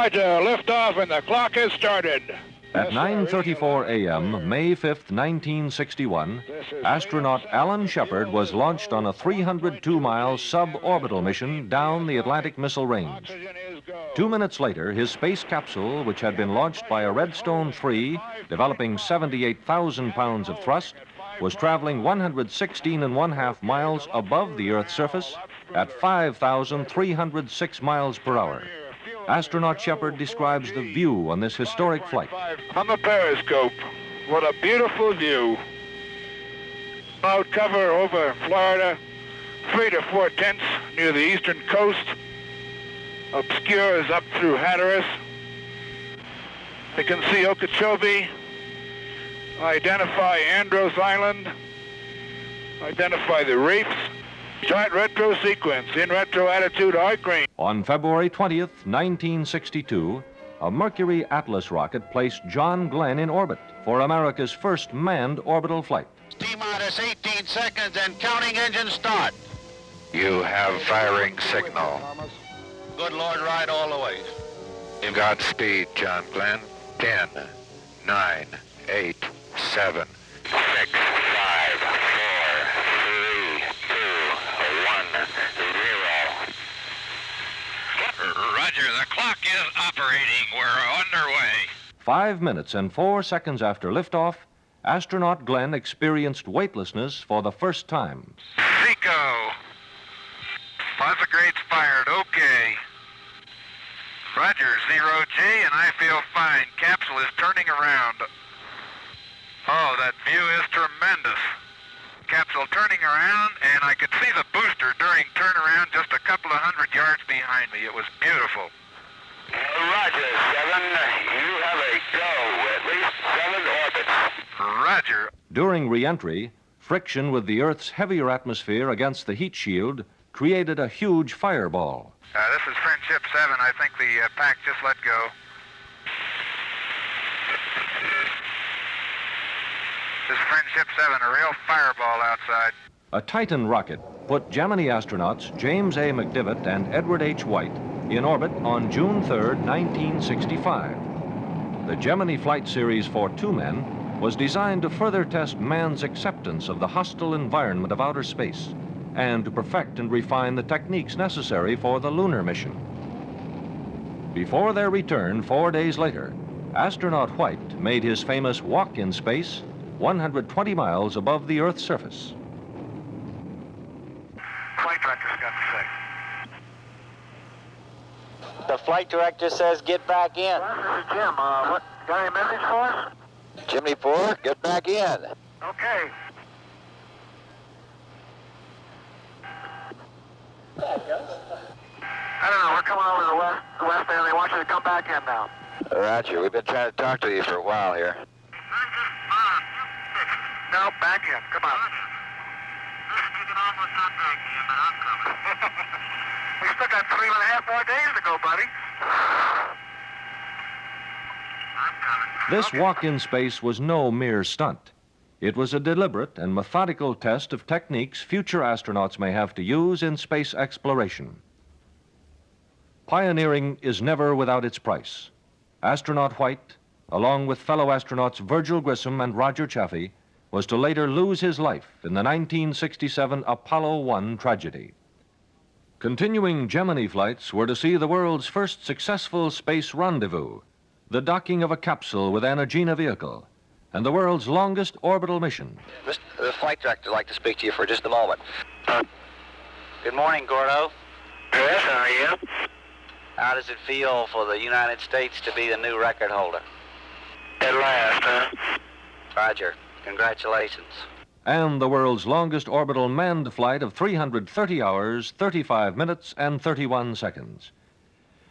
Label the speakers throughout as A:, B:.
A: Roger, liftoff and the clock has started.
B: At 9:34 a.m., May 5th, 1961, astronaut Alan Shepard was launched on a 302-mile suborbital mission down the Atlantic Missile Range. 2 minutes later, his space capsule, which had been launched by a Redstone 3, developing 78,000 pounds of thrust, was traveling 116.5 miles above the Earth's surface at 5,306 miles per hour. Astronaut Shepard describes the view on this historic flight.
A: On the periscope, what a beautiful view. Cloud cover over Florida, 3 to 4 tenths near the eastern coast. Obscures up through Hatteras. You can see Okeechobee. Identify Andros Island. Identify the reefs. Start retro sequence. In retro attitude, arc green.
B: On February 20th, 1962, a Mercury Atlas rocket placed John Glenn in orbit for America's first manned orbital flight.
C: T-minus 18 seconds and counting engine start.
D: You have firing signal.
C: Good Lord, ride all the way.
D: Godspeed, John Glenn. 10, 9, 8, 7, 6, 5, 4, 3, 2, 1, 0.
E: Roger, the clock is operating. We're underway.
B: 5 minutes and 4 seconds after liftoff, astronaut Glenn experienced weightlessness for the first time.
E: Zico. Positive grades fired. Okay. Roger, 0G, and I feel fine. Capsule is turning around. Oh, that view is tremendous. Capsule turning around, and I could see the booster during turnaround just a couple of 100 yards behind me. It was beautiful.
C: Roger, 7. You have a go. At least 7 orbits.
E: Roger.
B: During re-entry, friction with the Earth's heavier atmosphere against the heat shield created a huge fireball.
E: This is Friendship 7. I think the pack just let go. This is Friendship 7, a real fireball outside.
B: A Titan rocket put Gemini astronauts James A. McDivitt and Edward H. White in orbit on June 3rd, 1965. The Gemini flight series for 2 men was designed to further test man's acceptance of the hostile environment of outer space and to perfect and refine the techniques necessary for the lunar mission. Before their return 4 days later, astronaut White made his famous walk in space 120 miles above the Earth's surface.
E: Flight director's got to say.
C: The flight director says get back in.
E: This is Jim. What, got any message for us?
C: Jimmy 4, get back in.
E: Okay. I don't know, we're coming over the west end. They want you to come back in now.
C: Roger, we've been trying to talk to you for a while here.
E: No, back in. Come on.
F: You can almost not back in, but I'm coming.
E: We still got 3.5 more days to go, buddy.
F: I'm coming.
B: This walk in space was no mere stunt. It was a deliberate and methodical test of techniques future astronauts may have to use in space exploration. Pioneering is never without its price. Astronaut White, along with fellow astronauts Virgil Grissom and Roger Chaffee, was to later lose his life in the 1967 Apollo 1 tragedy. Continuing Gemini flights were to see the world's first successful space rendezvous, the docking of a capsule with an Agena vehicle, and the world's longest orbital mission.
C: The flight director would like to speak to you for just a moment. Good morning, Gordo.
E: Yes, how are you?
C: How does it feel for the United States to be the new record holder?
E: At last, huh?
C: Roger. Congratulations.
B: And the world's longest orbital manned flight of 330 hours, 35 minutes, and 31 seconds.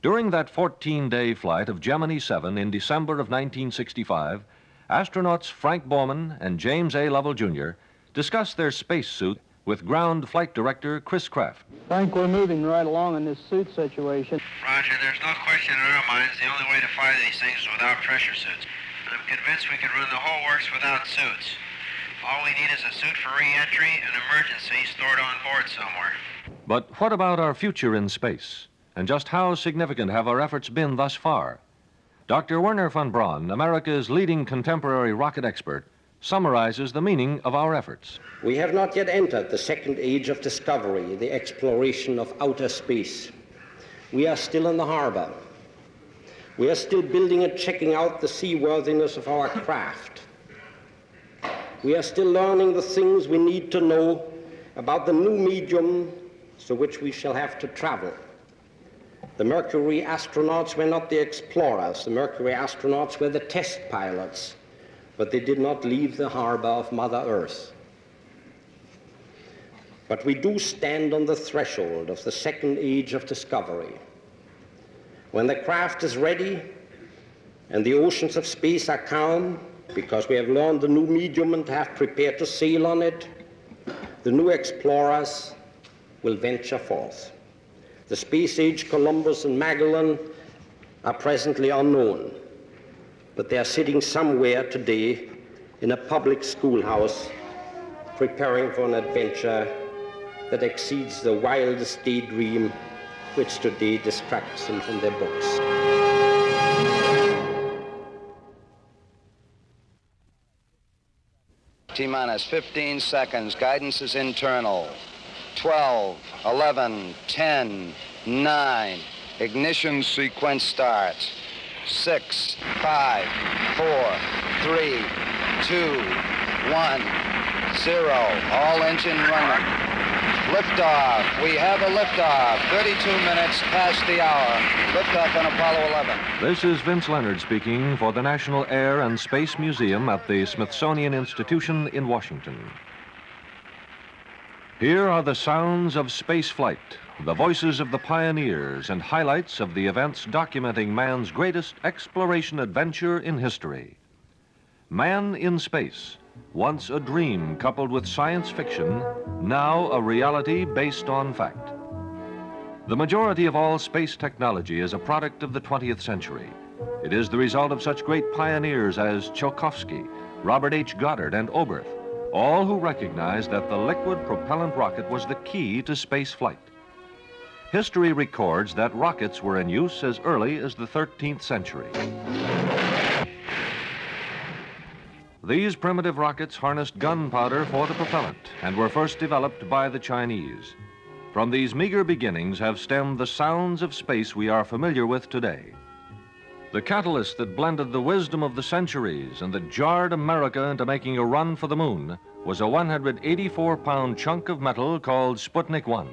B: During that 14-day flight of Gemini 7 in December of 1965, astronauts Frank Borman and James A. Lovell, Jr. discussed their spacesuit with ground flight director Chris Kraft.
G: Frank, we're moving right along in this suit situation.
H: Roger, there's no question in our minds the only way to fly these things is without pressure suits. I'm convinced we can run the whole works without suits. All we need is a suit for re-entry and emergency stored on board somewhere.
B: But what about our future in space? And just how significant have our efforts been thus far? Dr. Werner von Braun, America's leading contemporary rocket expert, summarizes the meaning of our efforts.
I: We have not yet entered the second age of discovery, the exploration of outer space. We are still in the harbor. We are still building and checking out the seaworthiness of our craft. We are still learning the things we need to know about the new medium through which we shall have to travel. The Mercury astronauts were not the explorers. The Mercury astronauts were the test pilots, but they did not leave the harbor of Mother Earth. But we do stand on the threshold of the second age of discovery. When the craft is ready and the oceans of space are calm, because we have learned the new medium and have prepared to sail on it, the new explorers will venture forth. The space age Columbus and Magellan are presently unknown, but they are sitting somewhere today in a public schoolhouse preparing for an adventure that exceeds the wildest daydream which today distracts them from their books.
J: T-minus 15 seconds. Guidance is internal. 12, 11, 10, 9. Ignition sequence starts. 6, 5, 4, 3, 2, 1, 0. All engine running. Liftoff. We have a liftoff. 32 minutes past the hour. Liftoff on Apollo 11.
B: This is Vince Leonard speaking for the National Air and Space Museum at the Smithsonian Institution in Washington. Here are the sounds of space flight, the voices of the pioneers, and highlights of the events documenting man's greatest exploration adventure in history. Man in space, once a dream coupled with science fiction, now a reality based on fact. The majority of all space technology is a product of the 20th century. It is the result of such great pioneers as Tsiolkovsky, Robert H. Goddard, and Oberth, all who recognized that the liquid propellant rocket was the key to space flight. History records that rockets were in use as early as the 13th century. These primitive rockets harnessed gunpowder for the propellant and were first developed by the Chinese. From these meager beginnings have stemmed the sounds of space we are familiar with today. The catalyst that blended the wisdom of the centuries and that jarred America into making a run for the moon was a 184-pound chunk of metal called Sputnik 1,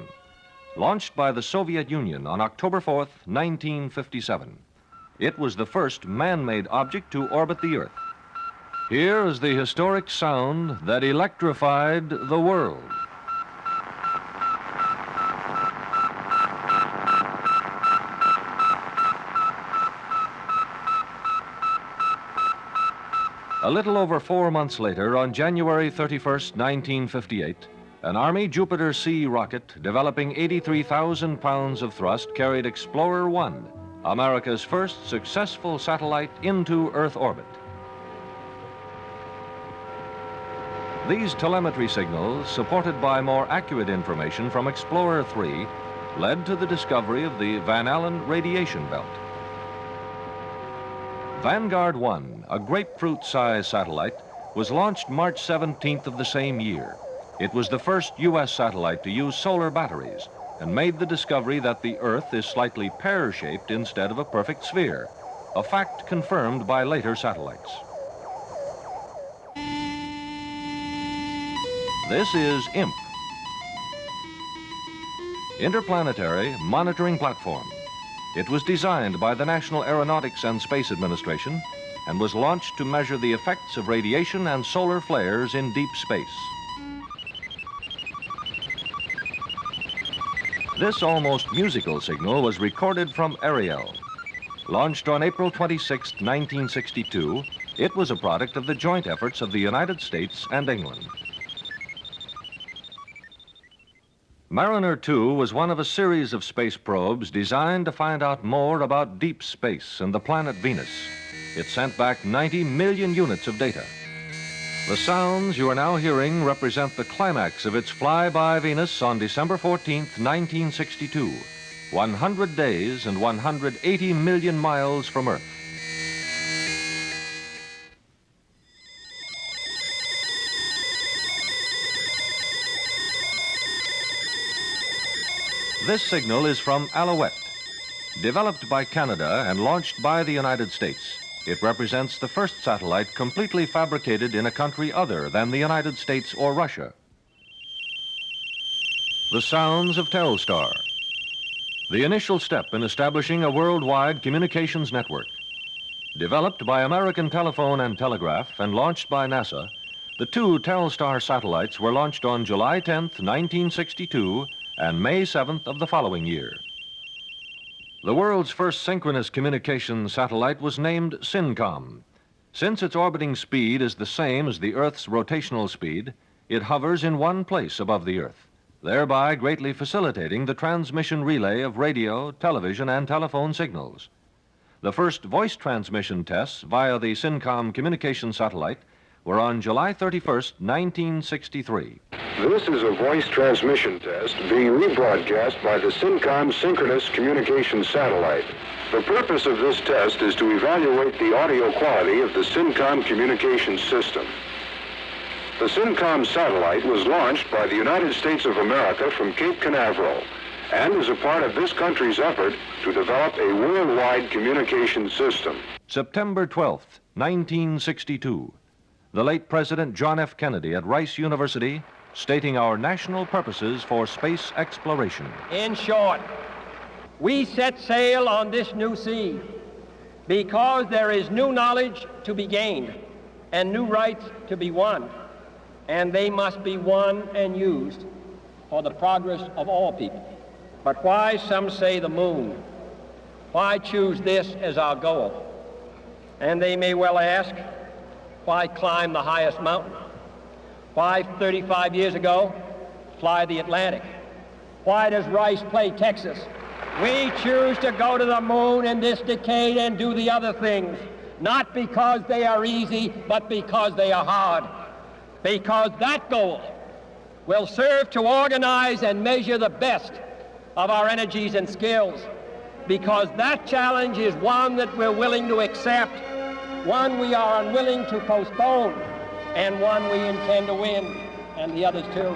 B: launched by the Soviet Union on October 4th, 1957. It was the first man-made object to orbit the Earth. Here is the historic sound that electrified the world. A little over 4 months later, on January 31st, 1958, an Army Jupiter C rocket developing 83,000 pounds of thrust carried Explorer 1, America's first successful satellite into Earth orbit. These telemetry signals, supported by more accurate information from Explorer 3, led to the discovery of the Van Allen radiation belt. Vanguard 1, a grapefruit-sized satellite, was launched March 17th of the same year. It was the first U.S. satellite to use solar batteries and made the discovery that the Earth is slightly pear-shaped instead of a perfect sphere, a fact confirmed by later satellites. This is IMP, Interplanetary Monitoring Platform. It was designed by the National Aeronautics and Space Administration and was launched to measure the effects of radiation and solar flares in deep space. This almost musical signal was recorded from Ariel. Launched on April 26, 1962, it was a product of the joint efforts of the United States and England. Mariner 2 was one of a series of space probes designed to find out more about deep space and the planet Venus. It sent back 90 million units of data. The sounds you are now hearing represent the climax of its flyby Venus on December 14th, 1962. 100 days and 180 million miles from Earth. This signal is from Alouette. Developed by Canada and launched by the United States, it represents the first satellite completely fabricated in a country other than the United States or Russia. The sounds of Telstar, the initial step in establishing a worldwide communications network. Developed by American Telephone and Telegraph and launched by NASA, the two Telstar satellites were launched on July 10th, 1962 and May 7th of the following year. The world's first synchronous communications satellite was named SYNCOM. Since its orbiting speed is the same as the Earth's rotational speed, it hovers in one place above the Earth, thereby greatly facilitating the transmission relay of radio, television, and telephone signals. The first voice transmission tests via the SYNCOM communication satellite were on July 31st, 1963.
K: This is a voice transmission test being rebroadcast by the SYNCOM synchronous communication satellite. The purpose of this test is to evaluate the audio quality of the SYNCOM communication system. The SYNCOM satellite was launched by the United States of America from Cape Canaveral and is a part of this country's effort to develop a worldwide communication system.
B: September 12th, 1962. The late President John F. Kennedy at Rice University stating our national purposes for space exploration.
L: In short, we set sail on this new sea because there is new knowledge to be gained and new rights to be won, and they must be won and used for the progress of all people. But why, some say, the moon? Why choose this as our goal? And they may well ask, why climb the highest mountain? Why, 35 years ago, fly the Atlantic? Why does Rice play Texas? We choose to go to the moon in this decade and do the other things, not because they are easy, but because they are hard. Because that goal will serve to organize and measure the best of our energies and skills. Because that challenge is one that we're willing to accept, one we are unwilling to postpone, and one we intend to win, and the others too.